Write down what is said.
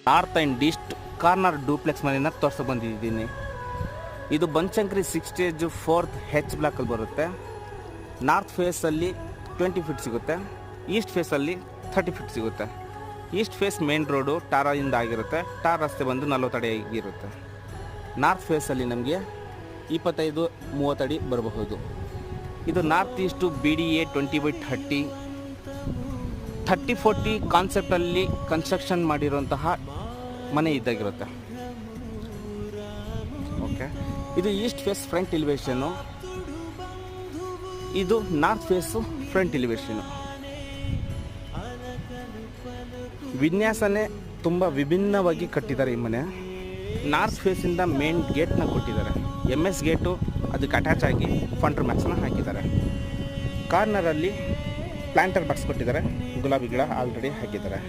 North and East corner duplex ಮನೆಯನ್ನು ತೋರಿಸ ಬಂದಿದ್ದೀನಿ. ಇದು ಬನಶಂಕರಿ 6 ಸ್ಟೇಜು 4th H ಬ್ಲಾಕಲ್ಲಿ ಬರುತ್ತೆ. ನಾರ್ತ್ ಫೇಸಲ್ಲಿ 20 ಫೀಟ್ ಸಿಗುತ್ತೆ, ಈಸ್ಟ್ ಫೇಸಲ್ಲಿ 30 ಫೀಟ್ ಸಿಗುತ್ತೆ. ಈಸ್ಟ್ ಫೇಸ್ ಮೇನ್ ರೋಡು ಟಾರಿಂದ ಆಗಿರುತ್ತೆ, ಟಾರ್ ರಸ್ತೆ ಬಂದು 40 ಅಡಿ ಆಗಿರುತ್ತೆ. ನಾರ್ತ್ ಫೇಸಲ್ಲಿ ನಮಗೆ 25-30 ಅಡಿ ಬರಬಹುದು. ಇದು ನಾರ್ತ್ ಈಸ್ಟು BDA 20/30 30-40 ಕಾನ್ಸೆಪ್ಟಲ್ಲಿ ಕನ್ಸ್ಟ್ರಕ್ಷನ್ ಮಾಡಿರುವಂತಹ ಮನೆ ಇದ್ದಾಗಿರುತ್ತೆ. ಓಕೆ, ಇದು ಈಸ್ಟ್ ಫೇಸ್ ಫ್ರಂಟ್ ಎಲಿವೇಶನು, ಇದು ನಾರ್ತ್ ಫೇಸು ಫ್ರಂಟ್ ಎಲಿವೇಶನು. ವಿನ್ಯಾಸನೇ ತುಂಬ ವಿಭಿನ್ನವಾಗಿ ಕಟ್ಟಿದ್ದಾರೆ ಈ ಮನೆ. ನಾರ್ತ್ ಫೇಸಿಂದ ಮೇನ್ ಗೇಟ್ನ ಕೊಟ್ಟಿದ್ದಾರೆ, MS ಗೇಟು ಅದಕ್ಕೆ ಅಟ್ಯಾಚ್ ಆಗಿ ಫಂಡರ್ ಮ್ಯಾಕ್ಸ್ನ ಹಾಕಿದ್ದಾರೆ. ಕಾರ್ನರಲ್ಲಿ ಪ್ಲಾಂಟರ್ ಬಾಕ್ಸ್ ಕೊಟ್ಟಿದ್ದಾರೆ, ಗುಲಾಬಿ ಗಿಡ ಆಲ್ರೆಡಿ ಹಾಕಿದ್ದಾರೆ.